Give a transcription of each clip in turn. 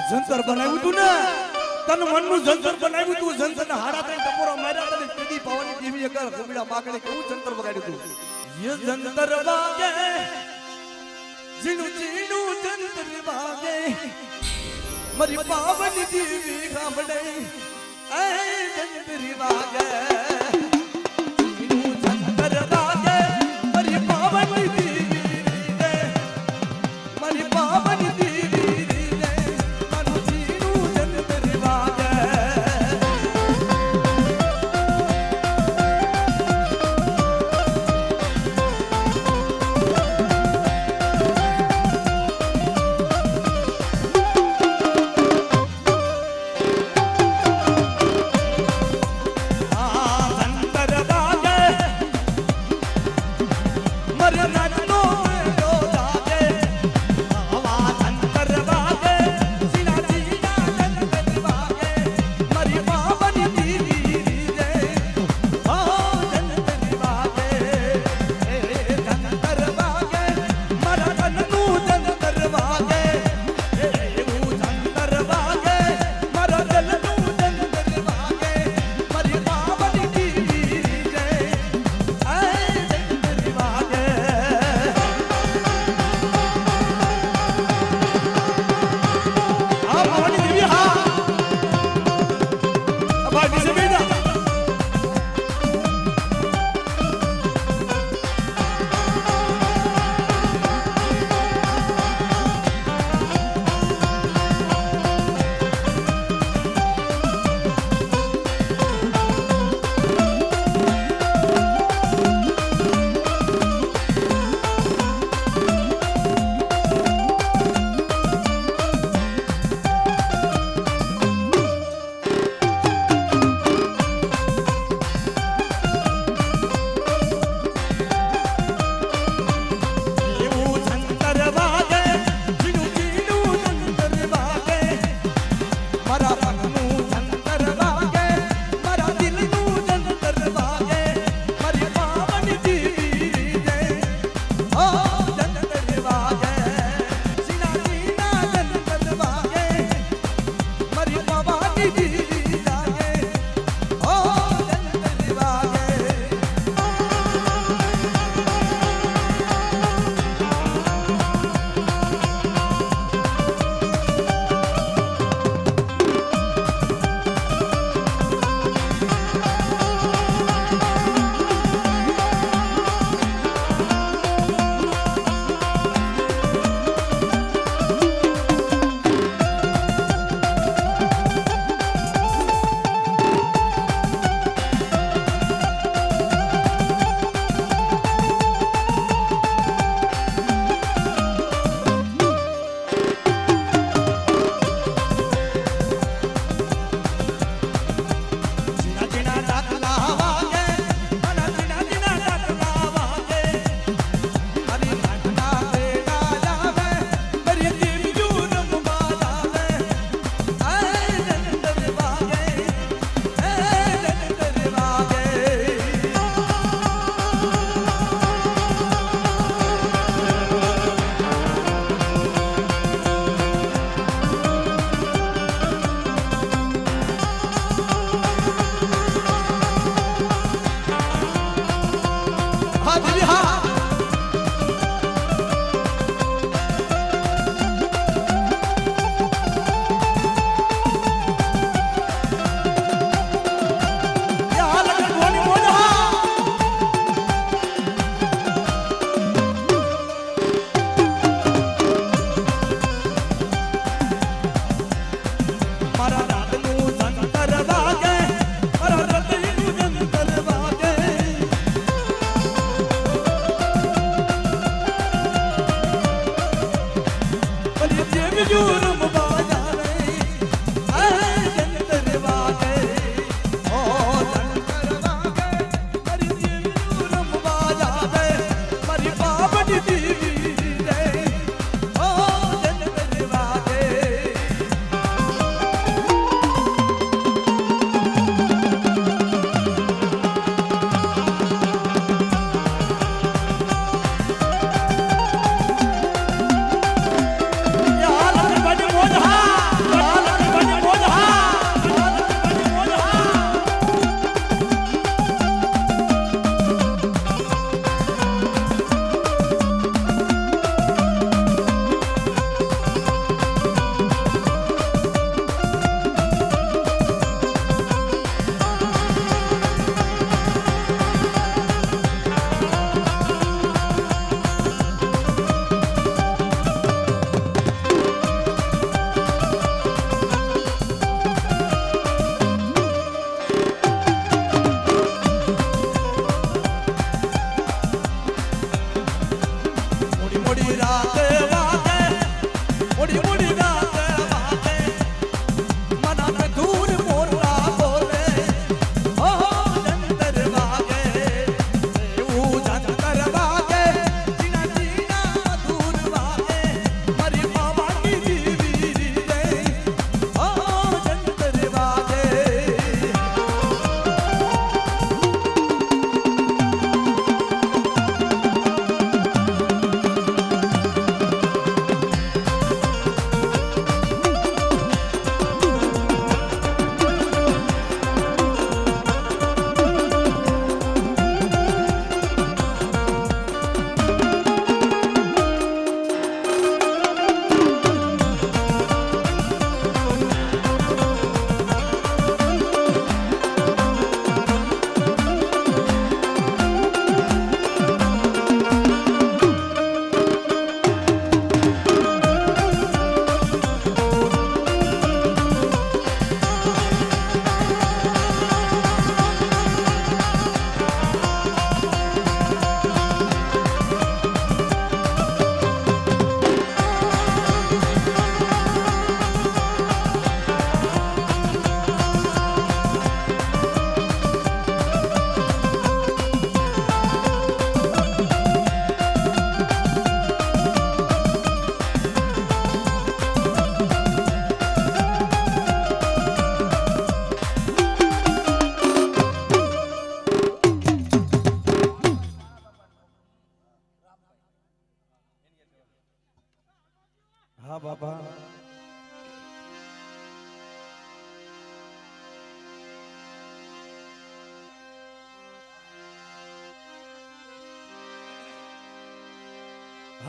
જંતર બનાવ્યું તું ને તન મનનું જંતર બનાવ્યું તું જંતર હાડા ત્રણ ટપોરા માર્યા તને કીધી પાવાની દેવી અગર કોબીડા પાકડે કેવું જંતર વગાડ્યું તું યે જંતર વાગે જીણું જીણું જંતર વાગે મારી પાવની દેવી સાંભળે એ જંતર વાગે જીણું જંતર વાગે મારી પાવની દેવી રે મારી પાવની દેવી રે મારું જીણું જંતર વાગે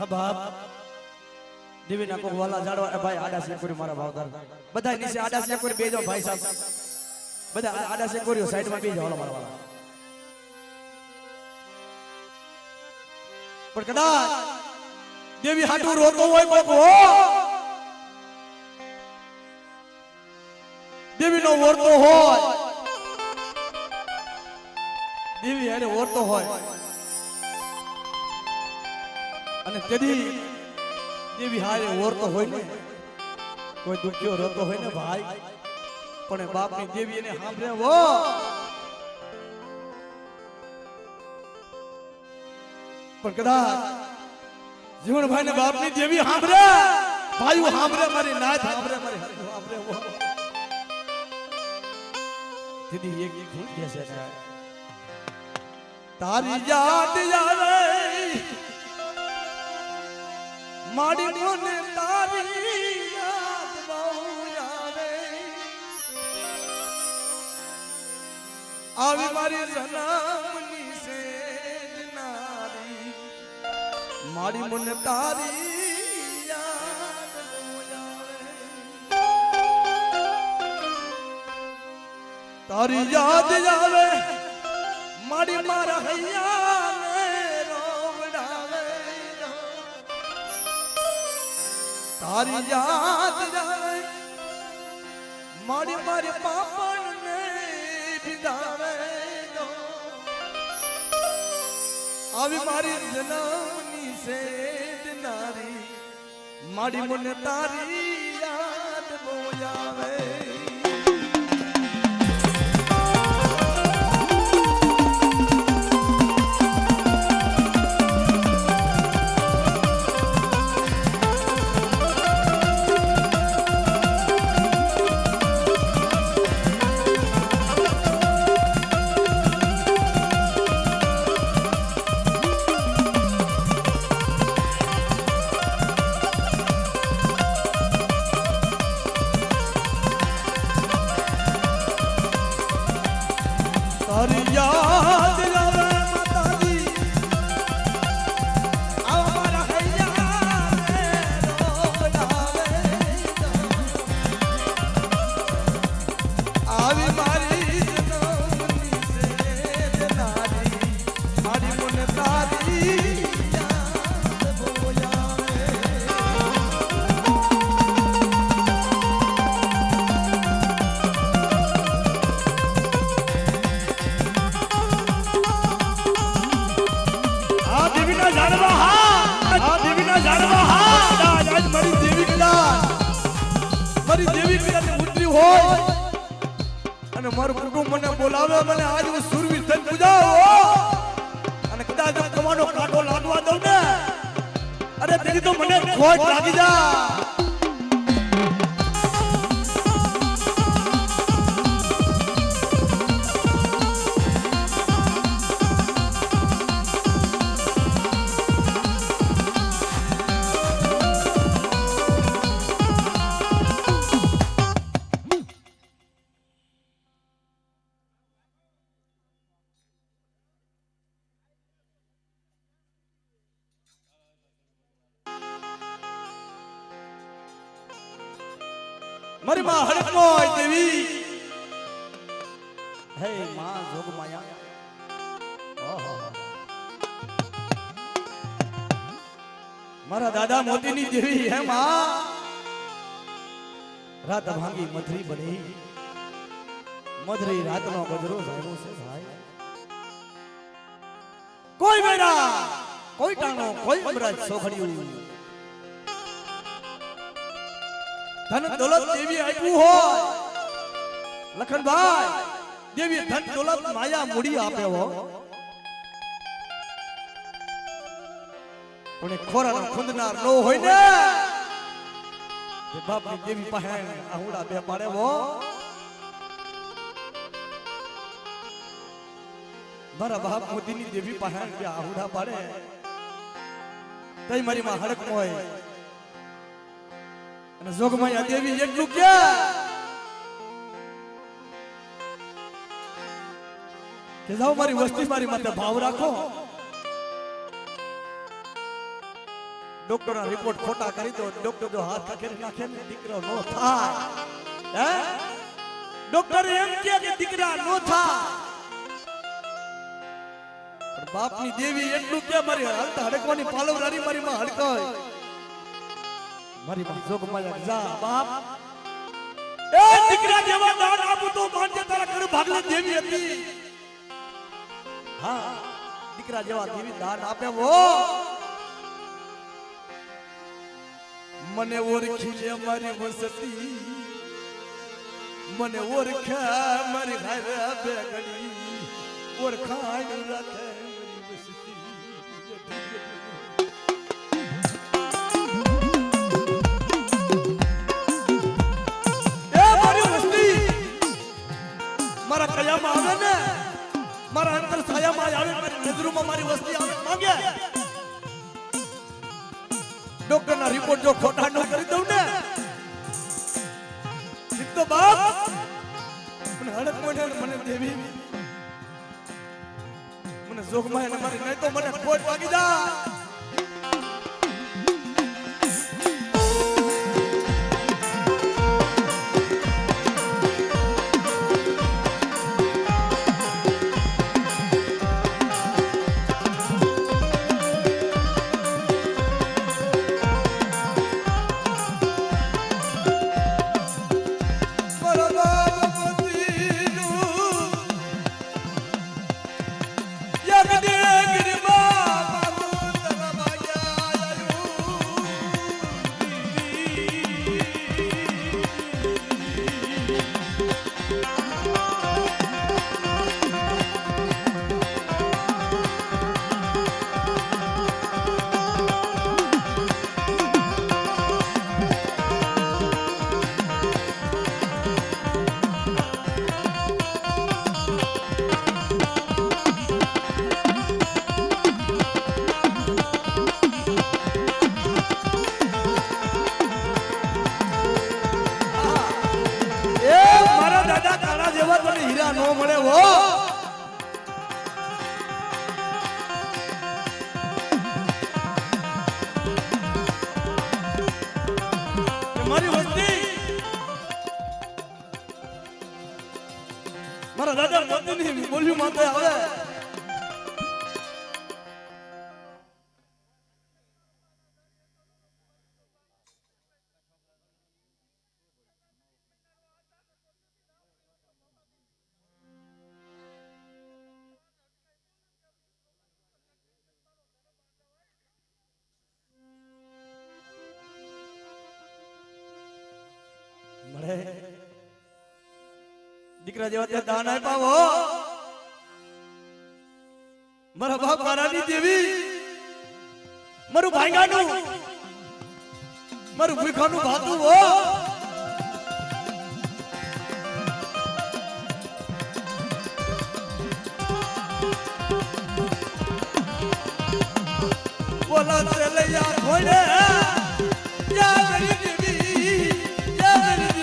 હા બાપ દેવીના કોવાલા જાડવા ભાઈ આડા સે કોરી મારા ભાવદાર બધા નીચે આડા સે કોરી બેજો ભાઈ સાહેબ બધા આડા સે કોરીઓ સાઈડમાં બેજો હાલો મારા વાલા પણ કદાચ દેવી હાટુ રોતો હોય કોક હો દેવી નો ઓરતો હોય દેવી હારે ઓરતો હોય અને તેદી દેવી હારે ઓરતો હોય ને કોઈ દુખ્યો રોતો હોય ને ભાઈ પણ બાપની દેવી એને સાંભળે હો પણ કદાચ જીવણભાઈ ને બાપની દેવી સાંભળે ભાઈઓ સાંભળે મારી નાથ સાંભળે મારી સાંભળે હો દીદી એક ભૂલ કે છે ને તારી યાદ આવે માડી મને તારી યાદ બહુ આવે આવી મારી જન્મની સેજનારી માડી મને તારી યાદ બહુ આવે તારી યાદ આવે માડી મારા હૈયાને રોવડાવે તારી યાદ આવે મારી મારી પાપણને વિદાવે આવી મારી જન્મની સેદનારી માડી મને તારી યાદ બહુ આવે તારી યાદ આવે માતાજી આવ મારા હૈયાને રોવડાવે આવી મારી જન્મની સેજનારી મારી મને તારી યાદ બહુ આવે મારી દેવી કદાચ ઉતરી હોય અને મારું કુટુંબ મને બોલાવે મને આજ હું સુરવીર થઈને પૂજાવો અને કદાચ તમારો કાંટો લાદવા દઉં ને અરે તેની તો મને ખોટ લાગી જા મારી માં હડકમોય દેવી હે માં જોગમાયા ઓહો મારા દાદા મોતીની દેવી હે માં રાત ભાંગી મધરી બની મધરી રાતનો ગજરો જાયો છે ભાઈ કોઈ મેરા કોઈ ટાણો કોઈ અમરાજ સોખડ્યું ધન દોલત દેવી આપ્યું હોય લખનભાઈ દેવી ધન દોલત માયા મૂડી આપે હો પણ ખોરાનો ખુંદનાર નો હોય ને તે બાપની દેવી પાસે આહુડા બે પાડે હો મારા બાપ મોતીની દેવી પાસે બે આહુડા પાડે તઈ મારી માં હડક મોય અને જોગમાયા દેવી એટલું કે જાઓ મારી વસ્તી મારી માથે ભાવ રાખો ડોક્ટર ના રિપોર્ટ ખોટા કરી દો ડોક્ટર જો હાથ ખખેરી નાખે ને દીકરો નો થાય હે ડોક્ટર એમ કે દીકરા નો થાય પણ બાપની દેવી એટલું કે મારી હલતા હડકવાની પાલવરારી મારી માં હડકાય મારી માં જોગમાયા જા બાપ એ દીકરા જેવા દાન આપું તો માનજે તારા ઘર ભાગલી દેવી હતી હા દીકરા જેવા દેવી દાન આપે વો મને ઓળખી લે મારી વસતી મને ઓળખે મારી હારે બેગડી ઓળખાણ રાખે મારી વસતી એ મારી વસતી મારા કયામાં આવે ને મારા અંતર છાયામાં આવે મારી નજરોમાં મારી વસ્તી આવે માંગે ડોક્ટર ના રિપોર્ટ જો ખોટા ન કરી દઉં ને તો બાપ મને હડક મોઢે મને દેવી મને જોગમાં એને મારી નહીં તો મને ખોટ વાગી જા હીરા નો મળે હો મારી વસ્તી મારા દાદા મોતીની બોલ્યું માથે આવે મળે દીકરા જેવા દાન આપ્યા હો મારા બાપ મારાની દેવી મારું ભાઈગાનું મારું ભૂખાનું ભાતું હો બોલા ચલૈયા ખોડે યા મેરી દેવી યા મેરી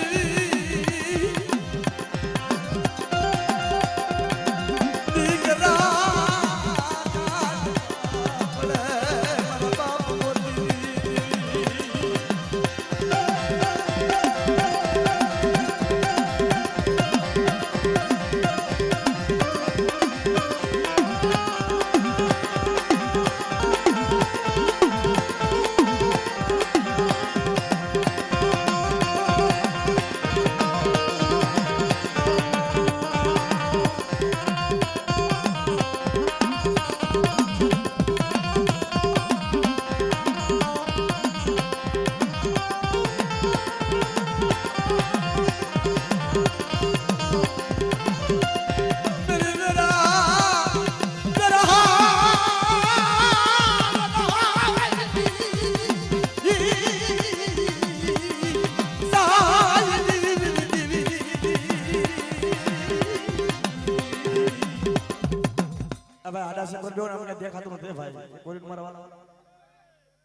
દેખાતું નથી ભાઈ કોરી મારવા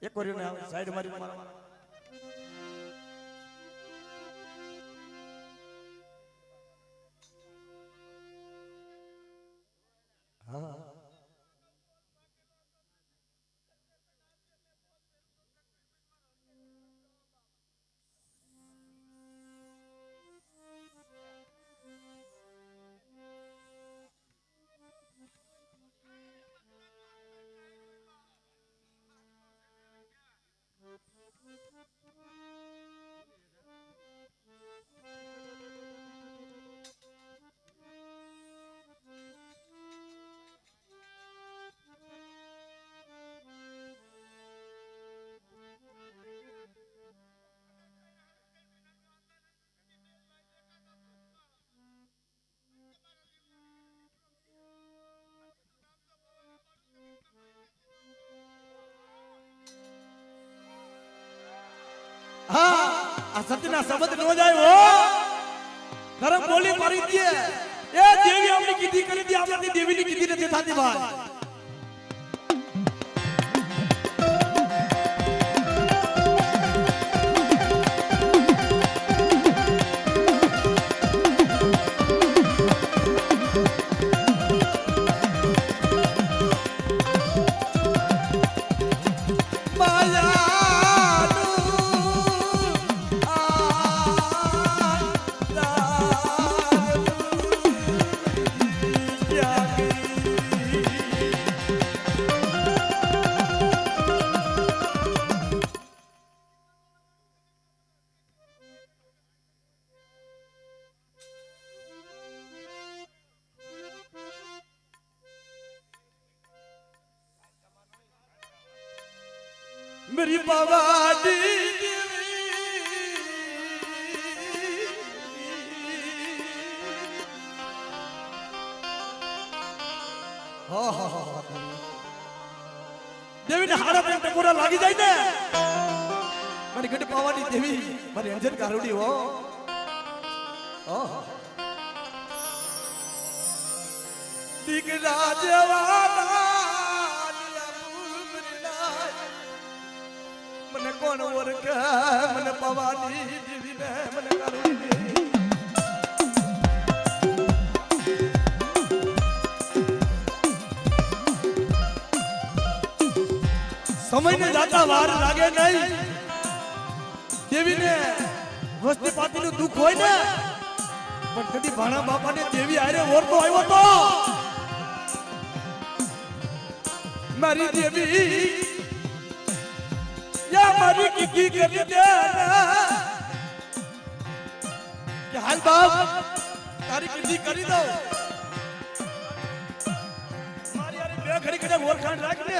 એક કોરી ને સાઈડ મારી મારવા હા સત્યના શબ્દ નો જાય હો ધર્મ બોલી મારી દે એ દેવી આપણી કીધી કરી દે આપણી દેવીની કીધી નથી થાતી ભાઈ मेरी पवाड़ी देवी ने हारा पे पूरा लागी जाए ने मारी गड्डी पवाड़ी देवी मारी अंजन कारुडी हो दिगरा जवाना મને કોણ ઓળખે મને પવાની દીવીને મને કારુડી સમયને જાતા વાર લાગે નહીં દેવીને વસ્તી પાતીનું દુઃખ હોય ને પણ કદી ભાણા બાપાને દેવી આરે ઓરતો આવ્યો તો મારી દેવી या मारी की कर दे कि हाल बाप तारी किसी करी दो मारी यार बे घड़ी कदे ओरखान राख दे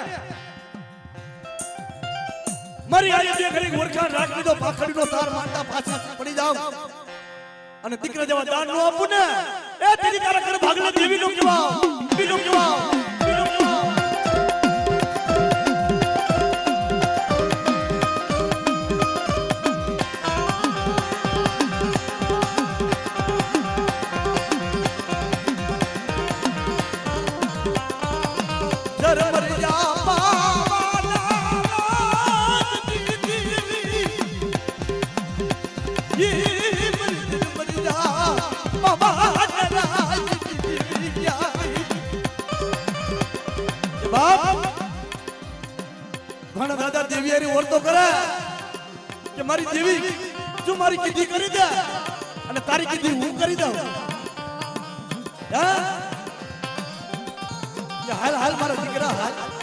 मारी यार बे घड़ी ओरखान राख दो पाखड़ी नो तार मारता पाछा पड़ी जाओ અને દીકરા જેવા દાન નો આપું ને એ તેરી તારા ઘર ભાગલે દેવી નો કેવા બીનો કેવા બીનો કેવા ઘણા દાદા દેવીયારી ઓરતો કરે કે મારી દેવી તું મારી કીધી કરી દે અને તારી કીધી હું કરી દઉં હાલ હાલ મારા દીકરા હાલ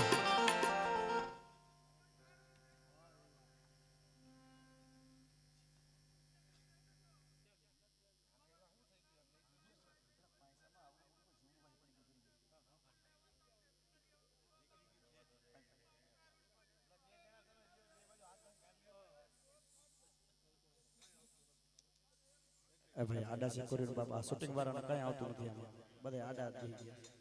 भाई आडा से कोरी बाबा शूटिंग वाला कहीं आवતું નથી આમાં બધે આડા થઈ ગયા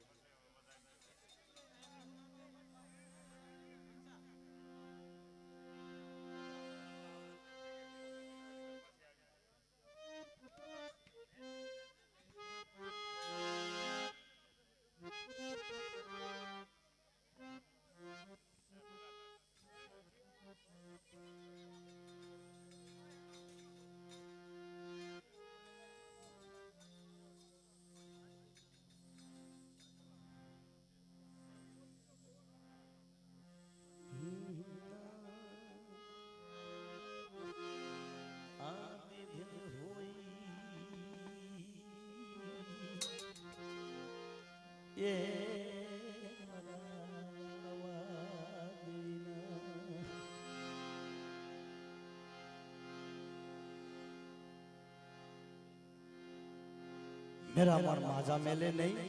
मेरा मन माजा मेले नहीं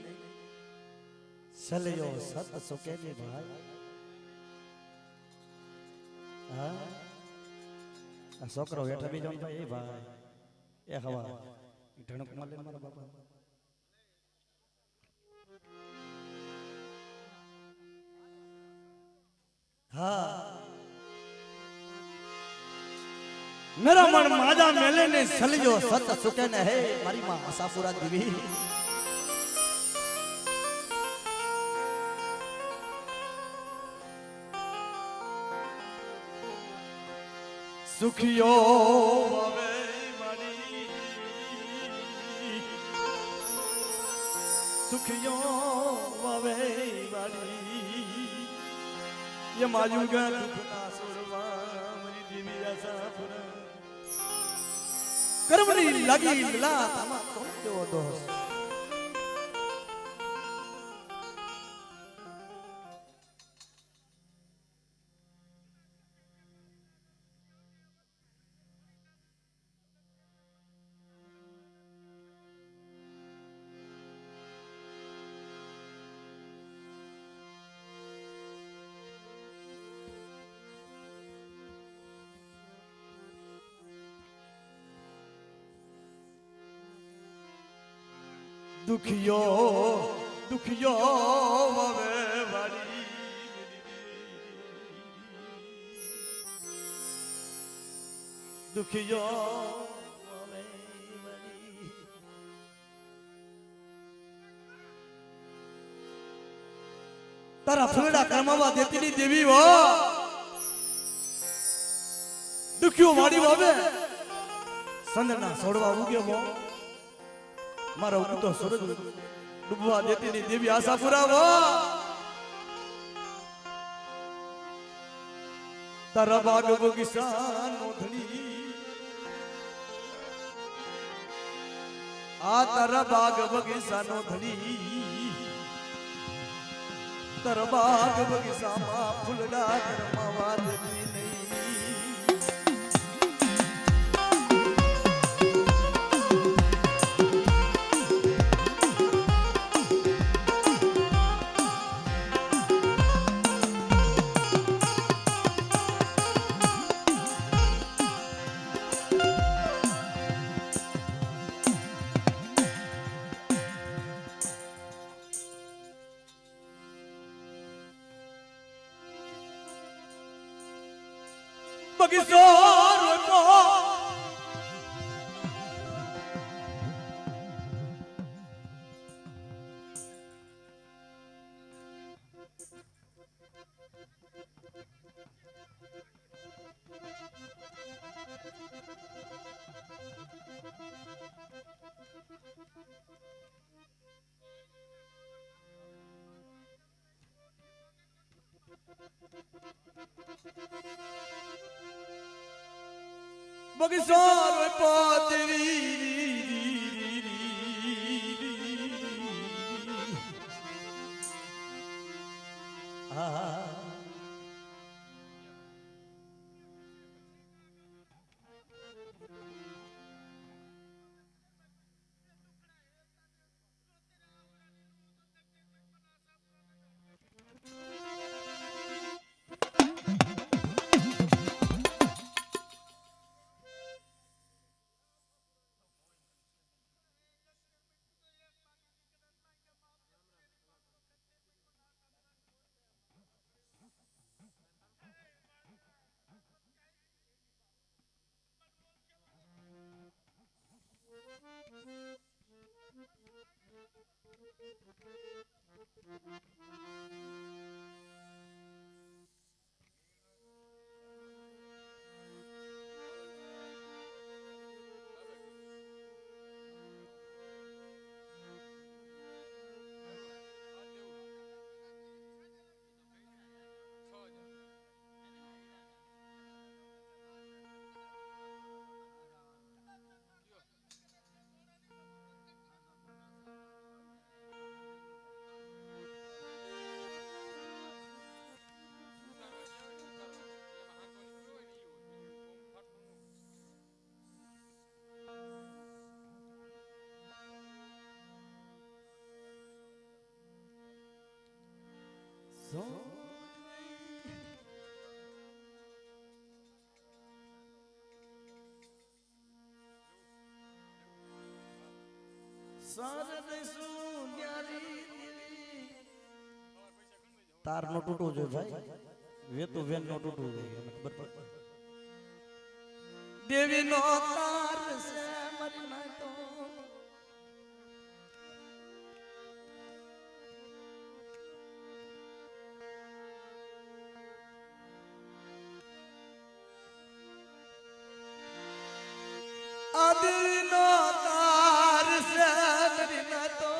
चलियो सत सुके जी भाई हाँ छोकरो हेठ भी जाऊं भाई भाई ए हवा ढणक माले मारा बाबा हाँ मेरा मन माजा मेले ने सलियो सत सुटे ने है मारी मां आशापुरा देवी सुखियो ववे मारी सुखियो ववे मारी ये मायूगा दुखना सुरवा मरी देवी आशापुरा कर्मनी लगी ला तमा तुम जो दोस्त दुखियो दुखियो ववे वाली दुखियो ववे वाली तारा फुलड़ा कर्मावा देती नहीं देवी वो दुखियो वाली ववे संदना सोड़वा उगे वो मारा उगतो सूरज डूबवा देती नहीं देवी आशापुरा वो तारा बाग बगीचा नोधनी आ तारा बाग बगीचा नोधनी तारा बाग बगीचा मा फूलड़ा कर्मावा देती नहीं बगीचो रोको बगीचो रोको देवी तार नो टूटो जो भाई वे तो वेन नो टूटो खबर पड़ દેવી નો તાર છે મારી ના તો આ દેવી નો તાર છે મારી ના તો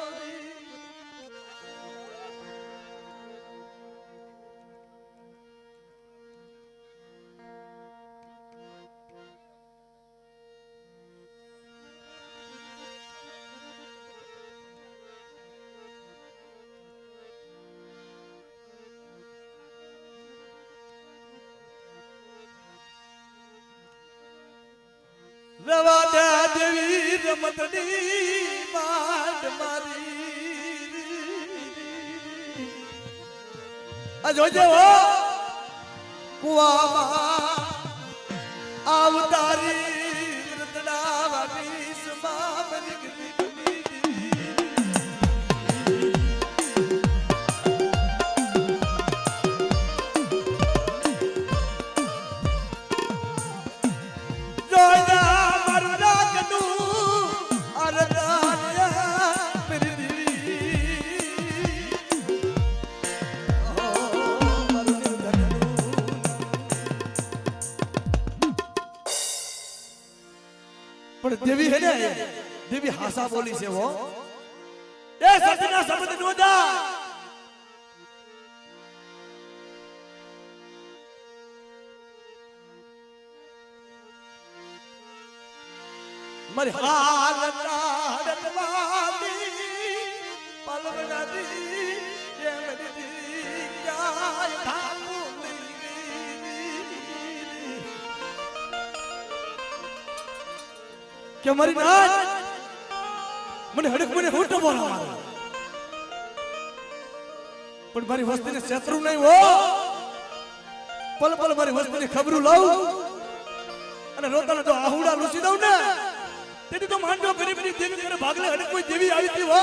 રવા દે દેવી રમતની બાદ મારી આ જોજે હો કુવામાં આવતારી રતડા વાટી સમા બની ગઈ પણ દેવી હે ને દેવી હાસા બોલી છે હો એ સતના શબ્દ નો જા મારી હાલત વાદી પલવડાદી એ મરી ક્યાં ધામુ કે મારી નાચ મને હડક મને હોટો બોલા મારો પણ મારી વસ્તીને શત્રુ નહીં હો પલ પલ મારી વસ્તીને ખબરું લાવું અને રોતાને તો આહુડા લૂસી દઉં ને તેથી તો માંડો ગરીબની દેવી કરે ભાગલે હડક કોઈ દેવી આવી હતી હો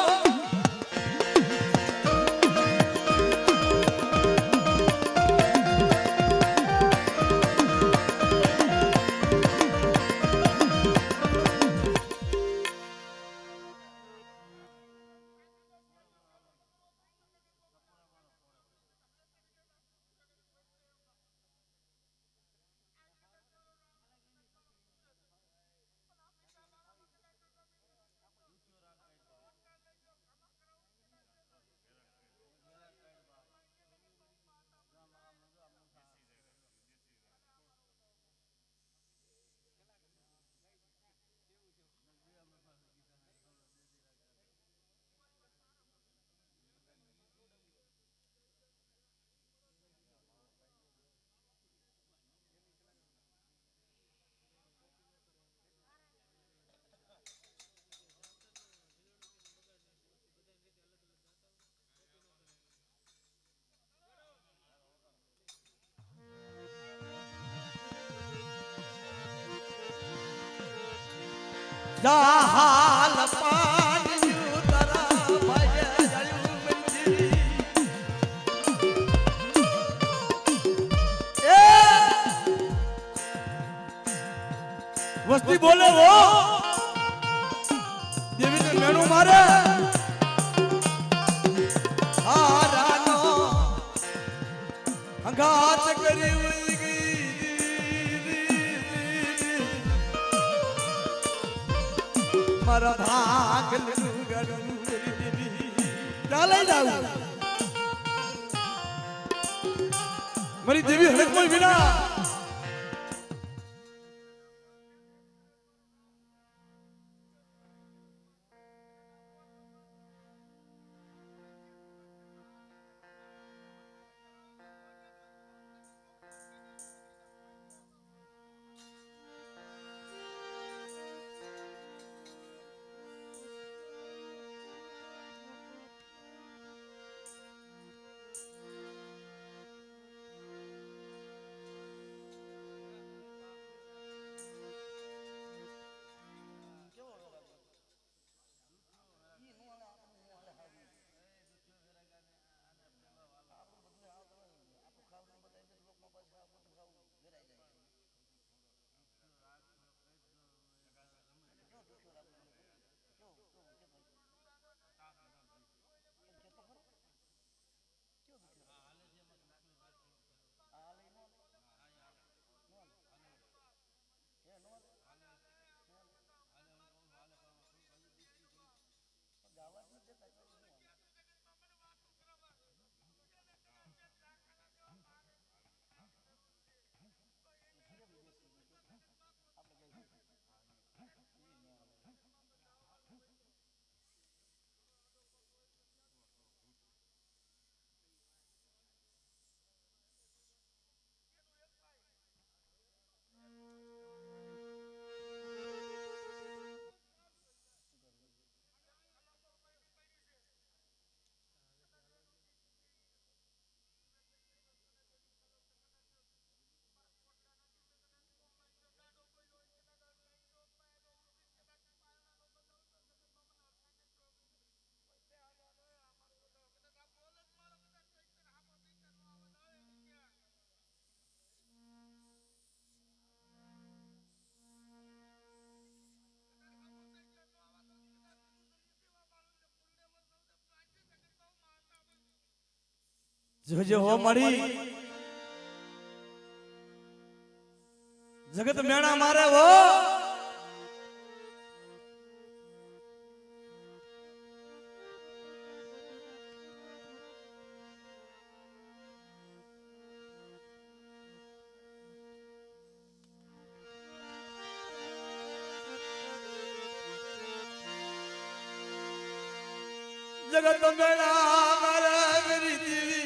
હાલ પાણી તારા ભાઈ જયું મંજી એ વસ્તી બોલે હો દેવીને મેણું મારે હારાનો હંગાત કરી મારા ભાગલું ગરું ચાલે જાવ મારી દેવી હડક કોઈ વિના જોજો હો મળી જગત મેણા મારે હો जगत मेरा मारे मेरी देवी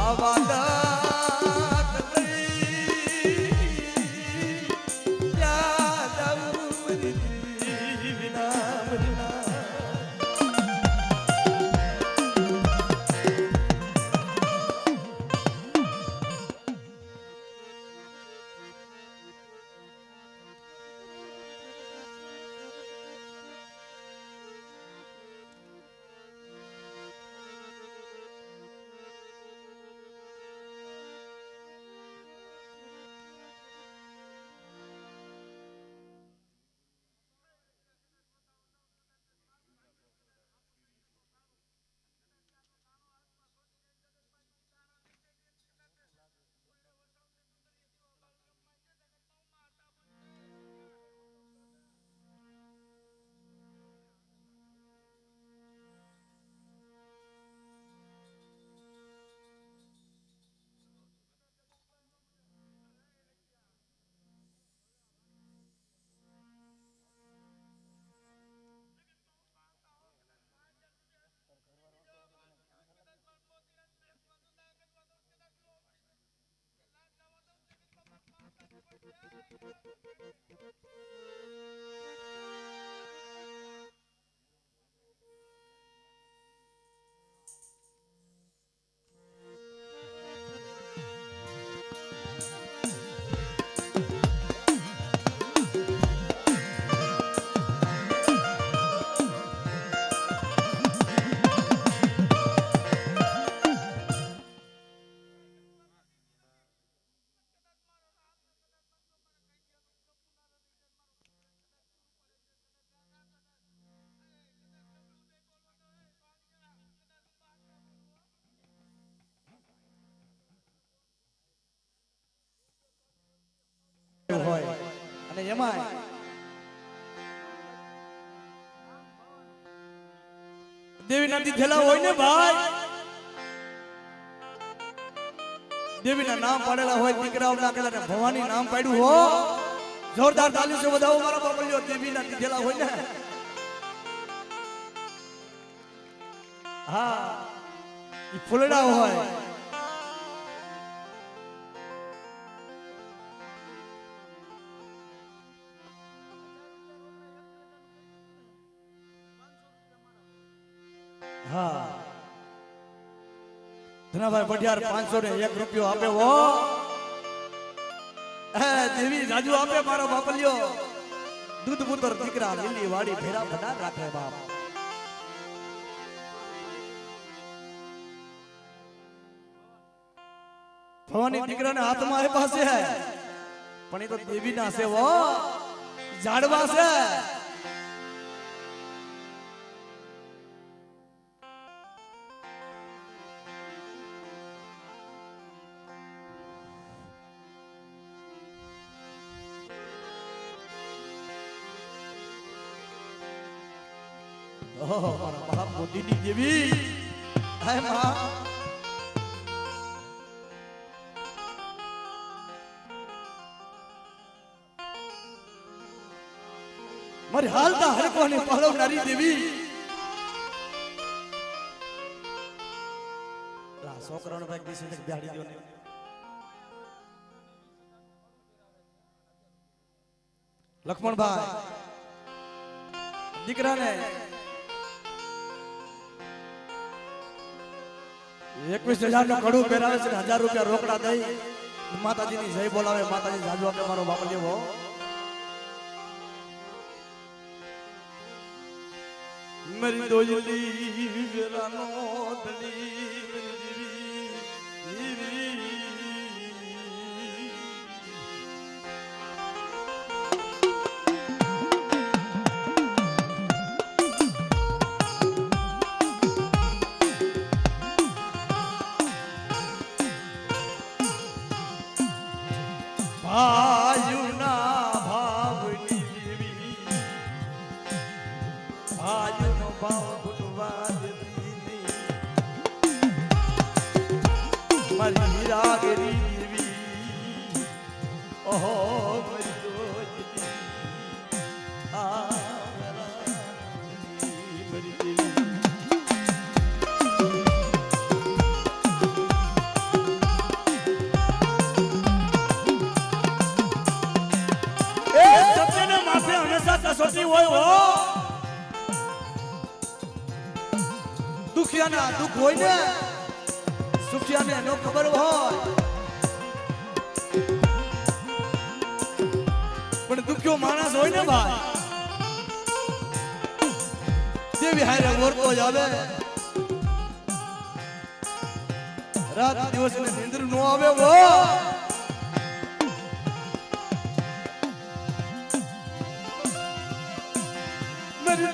आवाज़ હોય અને એમાં દેવીના દીધેલા હોય ને ભાઈ દેવીના નામ પાડેલા હોય દીકરાઓના કદાચ ભવાની નામ પાડ્યું હો જોરદાર તાલી સે વધાવો મારા બાપલ્યો દેવીના દીધેલા હોય ને હા ઈ ફૂલડા હોય हाँ धनाभाई पटियार 501 रुपयो आपे वो देवी राजू आपे मारो बापलियो दूध पुत्र दीकरा લીલી વાડી ભેરા ભડા રાખે બાપ ભવાની દીકરાને હાથમાં એ પાસે હે પણ એ તો દેવીના છે વો ઝાડવા છે ओह मारा बाप मोदी नी देवी हाय मां मारी हालता हर कोने पालो नारी देवी ला सोकरानो भाई किसी तक बिहाड़ी दियो ने लक्ष्मण भाई दीकरा ने 21,000 નો કડું પહેરાવે છે 1000 રૂપિયા રોકડા દઈ માતાજીની જય બોલાવે માતાજી જાજુ આપે મારો બાપ લેવો मेरी दोजली वेरानो दली मेरी देवी ભાયુના ભાવની દેવી ભાયુનો ભાવ ભૂલવા દેવી મારી હીરાગરી દેવી ઓહો મારી દોસ્તી મારી દેવી कसोटी હોય હો દુખિયાના દુખ હોય ને સુખિયાને નો ખબર હોય પણ દુખ્યો માણસ હોય ને ભાઈ દેવી હારે વર્તો જ આવે રાત દિવસ ને નિંદ્ર નો આવે હો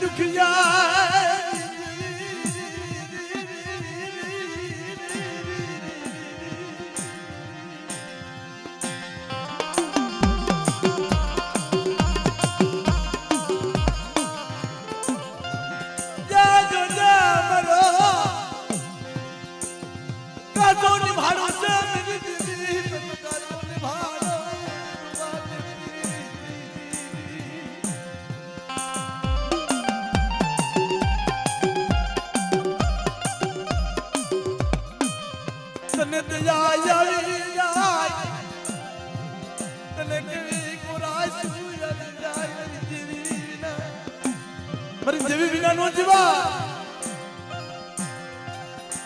दुखिया મારી દેવી વિના નો જીવા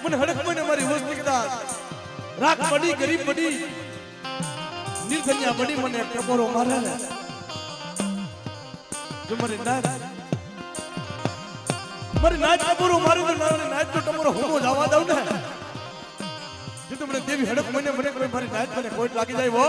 મને હડક મને મારી હોશ નીકળા રાખ પડી ગરીબ પડી નિર્ધન્યા પડી મને ટપોરો મારે જો મારી નાચ ટપોરો મારે તો મારી નાચ તો ટપોરો હોમો જવા દઉં ને જો તો મને દેવી હડક મને કોઈ મારી નાચ મને કોઈ લાગી જાય વો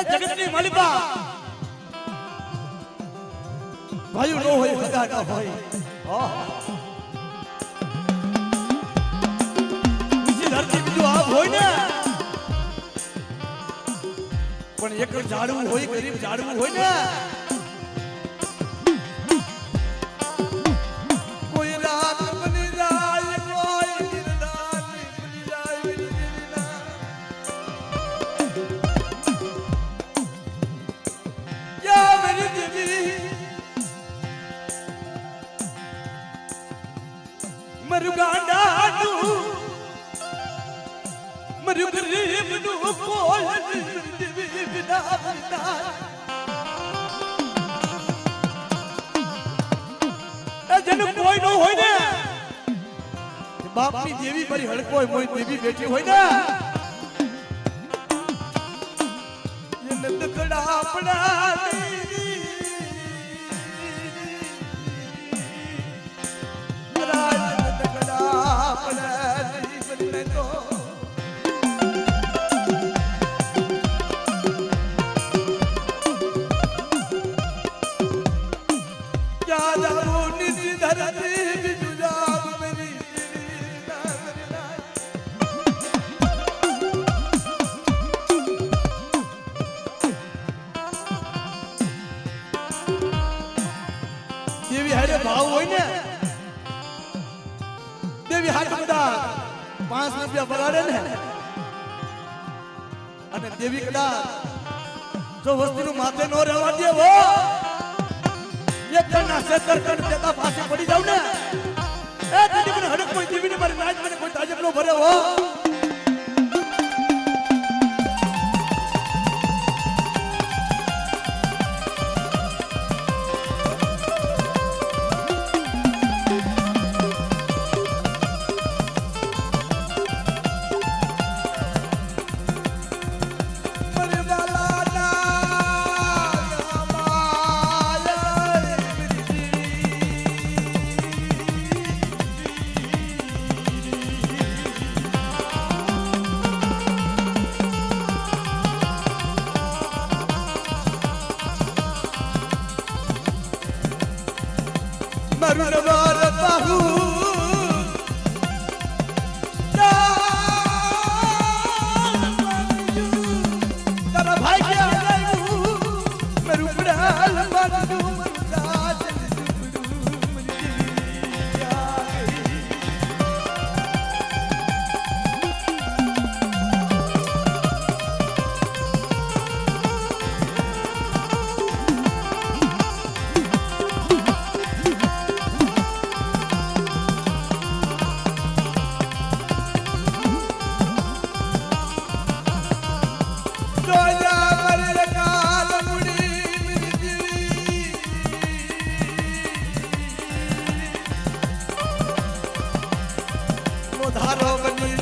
જગતની માલિકા ભાઈઓ નો હોય સગા ના હોય બીજી ધરતી બીજું આપ હોય ને પણ એક ઝાડવું હોય ગરીબ ઝાડવું હોય ને કોઈ રાત બની જાય કોઈ રાત બની જાય મરુ ગાંડાનું મરુ ગરીબનું કોઈ દેવી વિના વિના એ જેને કોઈ ન હોય ને બાપની દેવી મારી હડકોય મોય દેવી બેઠી હોય ને એને દકડા આપણા દેવી હારે ભાવ હોય ને દેવી હાથ બધા 5 રૂપિયા બગાડે ને અને દેવી કદાચ જો વસ્તીનું માથે નો રહેવા દે હો એક કણના સેતર કણ દેતા પાસે પડી જાવ ને એ દીદી મને હડક કોઈ દેવી ને મારી નાચ મને કોઈ તાજબ નો ભરે હો મારું નવાર બાહુ તારા ભાઈ ક્યાં આવ્યું મારું પડાલ મારું ધારો બની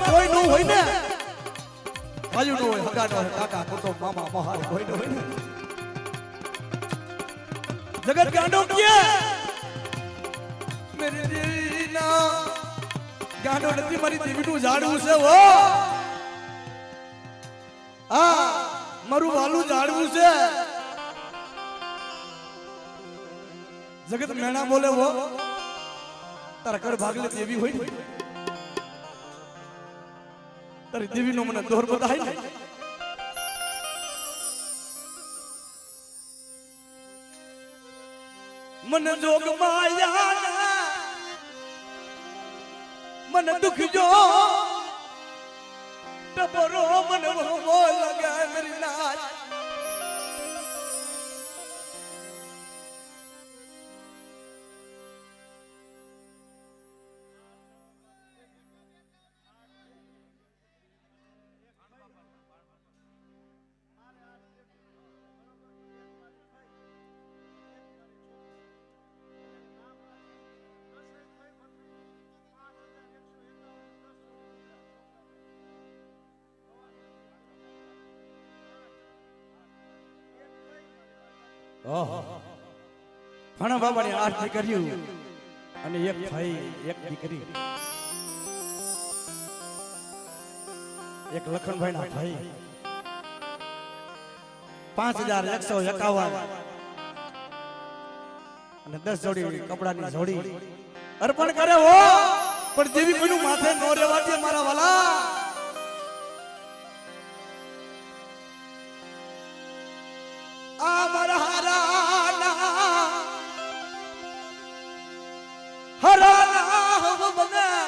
કોઈ નો હોય ને ભાઈ નો હોય હગા નો હોય કાકા કુટુંબ મામા મહાર કોઈ નો હોય ને જગત ગાંડો કે મેરી દેવી ના ગાંડો નથી મારી દેવીનું ઝાડવું છે હો હા મારું વાલું ઝાડવું છે જગત મેણા બોલે હો તારા કર ભાગલે દેવી હોય ને તારી દેવી નો મને દોર બતાય ને મન જોગ માયા મન દુખ જો ટપરો મન મો લગા મેરી નાચ ઘણા બાબાની 8 દીકરીઓ અને એક ભાઈ એક દીકરી એક લખનભાઈ ના ભાઈ 5151 અને 10 જોડી કપડાની જોડી અર્પણ કરે હો પણ દેવી કોઈનું માથે નો રેવા દે મારા વાલા આ મારા હરાના હવ બના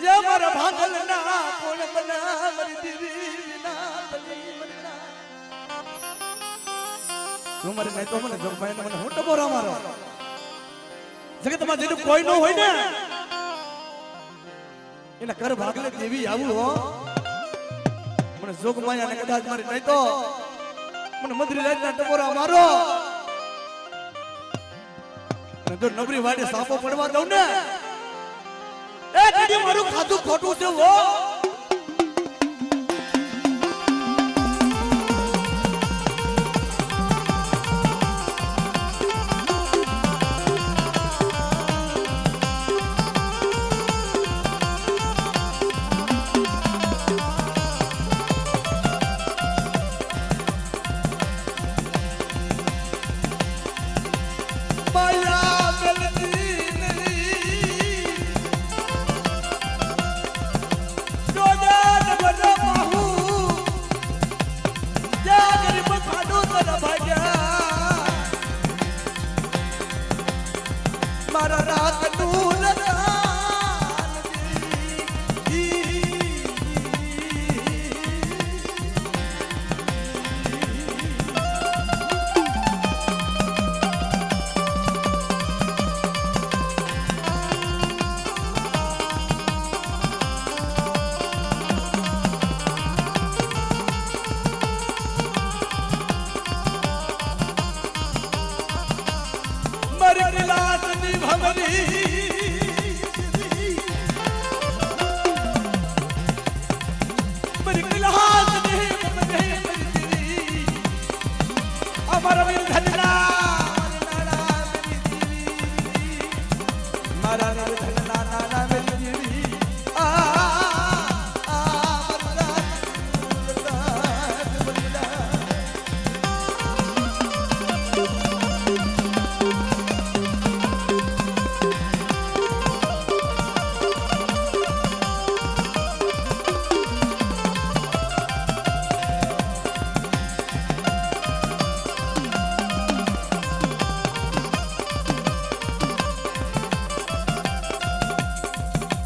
એ મારા ભાગલ ના કોણ બના મારી દેવી ના તલી બના તું મારે નહીં તો મને જમવાય મને હું ટબોરા મારો જગતમાં જેનું કોઈ ન હોય ને એના કર ભાગલે દેવી આવું હો મને જોગ માયા ને કદાચ મારી નહીં તો મને મધરી રાતના ટબોરા મારો જો નબરી વાડે સાપો પડવા દઉં ને એ કદી મારું ખાધું ખોટું છે વો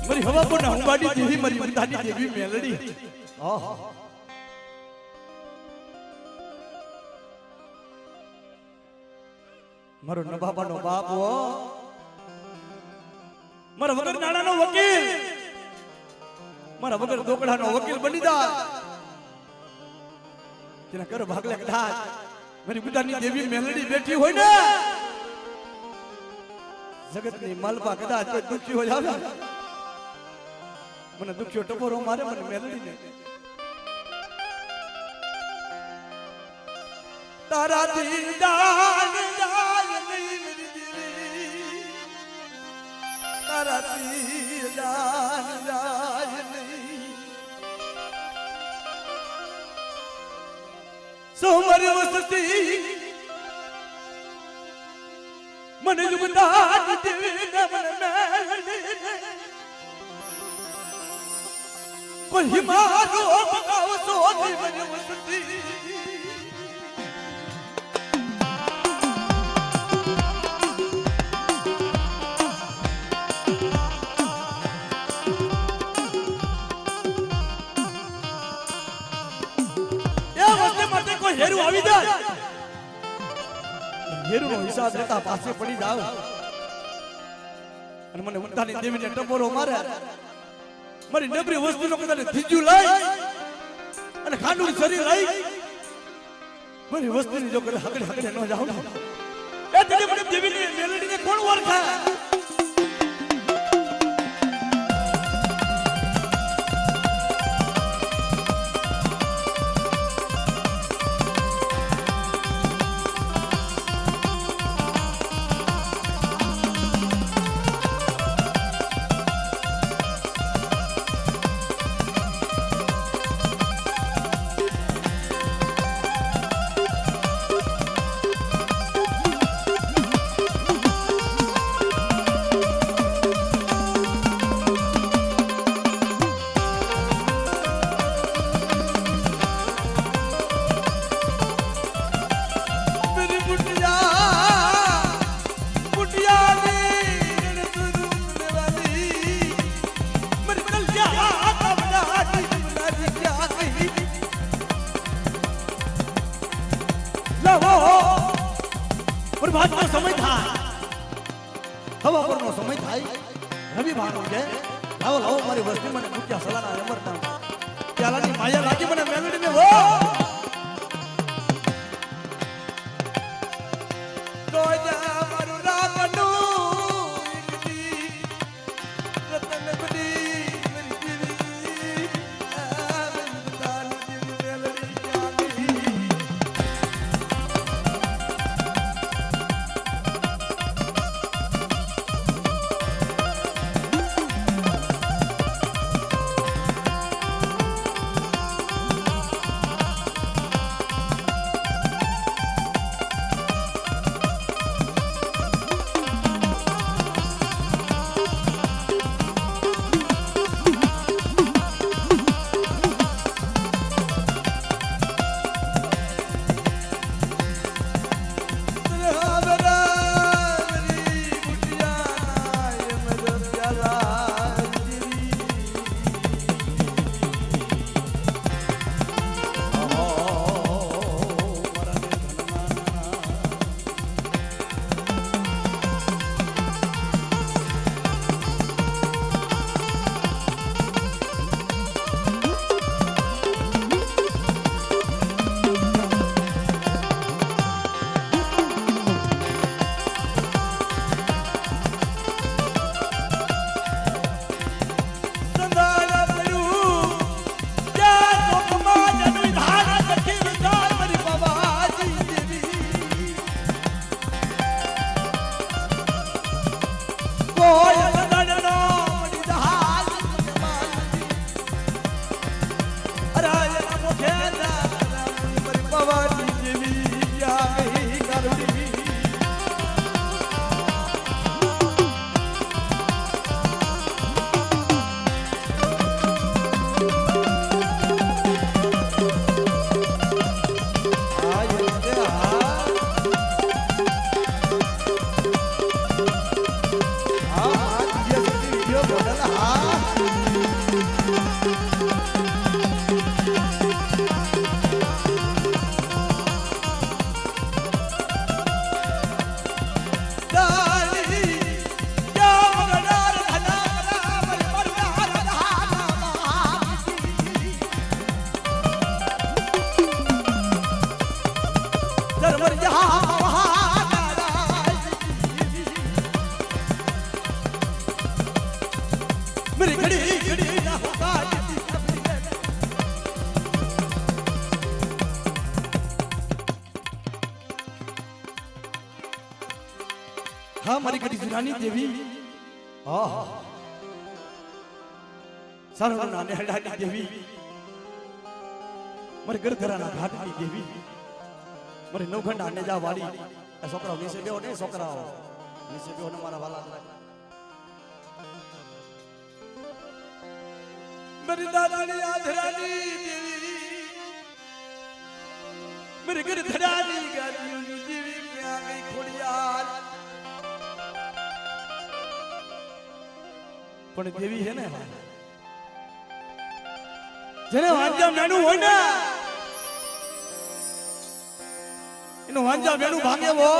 મારી હવા પર હુંબાડી દેવી મારી વંદાની દેવી મેલડી મારો નવાબાનો બાપ હો મારા વગર નાણાનો વકીલ મારા વગર દોકડાનો વકીલ બની જા તેના કર ભાગલે કદાચ મારી વંદાની દેવી મેલડી બેઠી હોય ને જગતની માલપા કદાચ કોઈ દુખી હોય આવે મને દુખ્યો ટપોરો મારે મને મેલડીને તારા દીદાન જાય નહીં તારા દીદાન જાય નહીં સોમર વસતી મને જુગદાન દેવી ને મને મેલડીને કોઈ મારો બગાવ સો મને વસતી હેરું આવી જાય હેરુનો હિસાબ લેતા પાસે પડી જાવ અને મને ઉંધાની દેવીને ટપોરો મારે મારી નબરી વસ્તુનો કદાચ ધીજ્યું લઈ અને ખાંડું શરીર લઈ મારી વસ્તુની જો કદાચ હકડે હકડે ન જાવ ને એ તેની મને દેવીની મેલડીને કોણ ઓળખે પ્રભાતનો સમય થાય હવા પરનો સમય થાય રવિ ભાણું છે લાવો લાવો મારી વસ્તી મને મૂક્યા સલાના અમરતા પ્યાલાની માયા લાગી મને મેલડીને હો તો જા મારું રાગનું એકદી રતન બની મેરી દીવી આ બંધાન દીવી મેલડી આવી મોડલ હા मेरी घड़ी घड़ी ना होगा हाँ मारी घड़ी जुरानी देवी हाँ सारा नाने हड़ानी देवी मारे घर घराना घाटनी देवी मारे नौखंड आने जा वाली सोकरा नीचे बेहो ने सोकरा नीचे बेहो ने मारा वाला मेरी दादानी आधरानी देवी मेरे घर धरानी गादी देवी क्या गई खोड़ियार पण देवी है ने जेने वांजा मेनू હોય ને એનો વાંજા મેનુ ભાંગેવો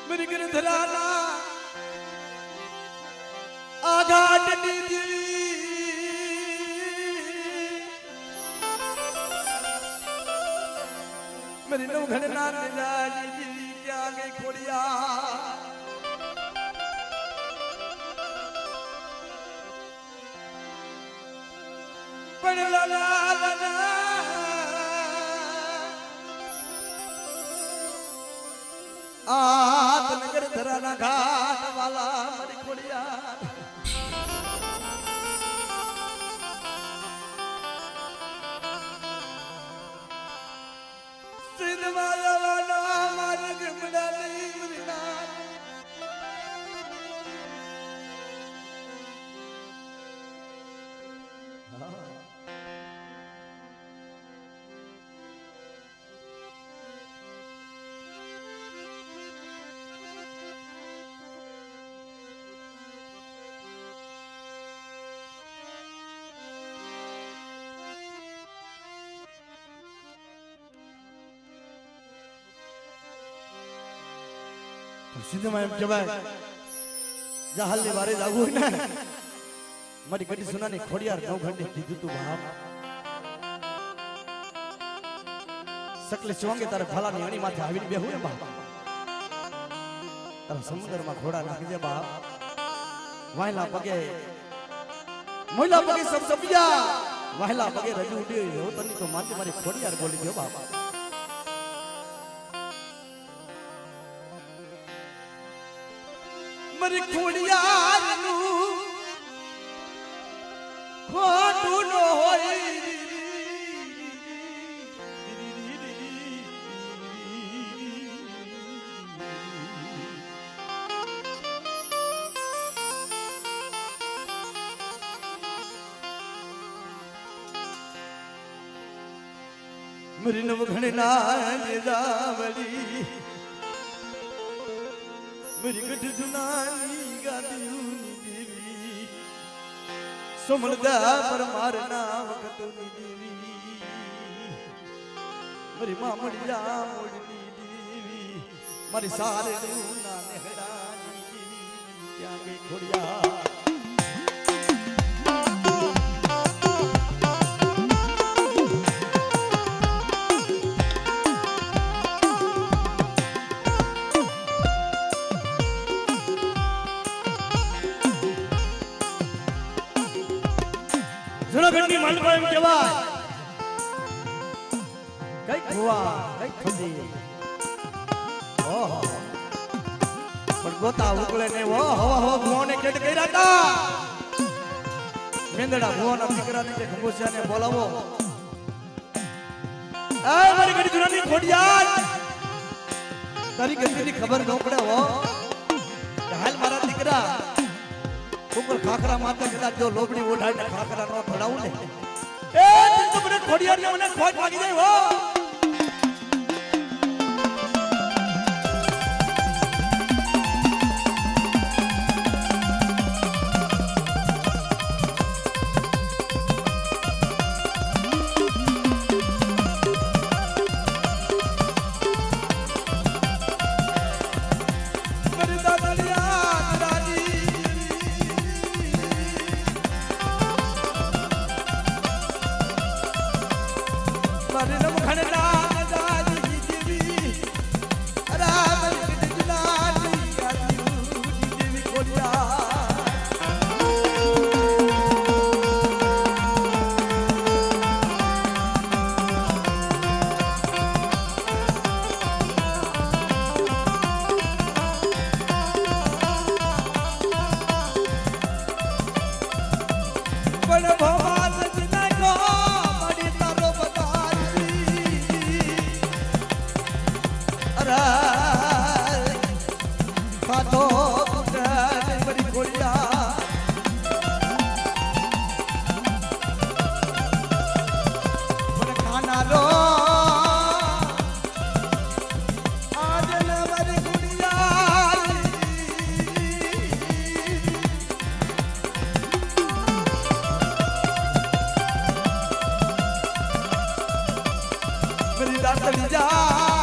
मेरी गिरधराना आघाट दी मेरी नौघन नानी जानी क्या गई खोड़िया पण लला लला आत नगर धराना घाट वाला मरी खोड़िया सिंध वाला वाला मार्ग मिलाली मिलना सिंध में एम कहेवाय जहाल ने वारे लागू है ना मारी घड़ी सुनानी खोड़ियार नौ घंटे कीधु तू बाप सकले शिवंगे तारे भला ની અણી માથે આવીને બેહું ને બાપ તારા સમુદ્રમાં ઘોડા નાખજે બાપ વાયલા પગે મોયલા પગે સબ સપિયા વાયલા પગે રજુ ઉડી હો તની તો માથે મારી ખોડિયાર બોલી ગયો બાપ मरी खोड़ियार नु खोटू नो होई मेरी नवघण नान जावली मेरी गठ सुनानी गादी देवी सुमलदा पर मारना वखतनी देवी मेरी मामड़िया मोड़नी देवी मारी सारे ना नेहड़ानी देवी क्या गई खोड़िया જુનાગઢની માંડવા એમ કહેવાય કઈ ખુવા કઈ ખંડી ઓહો પણ ગોતા ઉકળે ને ઓ હવા હવા ભુવાને કેટ કર્યા હતા મેંદડા ભુવાના દીકરાને કે ખંગોસિયાને બોલાવો એ મારી ઘડી જુનાની ખોડિયાર તારી ગતિની ખબર ન પડે હો હાલ મારા દીકરા ऊपर खाखरा मारते कदाच जो लोबड़ी ओढ़ाई ने खाखरा नो भड़ाऊ ने ए तुम ने खोड़ियार ने मने खोज मांगी जाय हो ખાતો મારી ગોળિયા મને ખાનારો દાતલી જા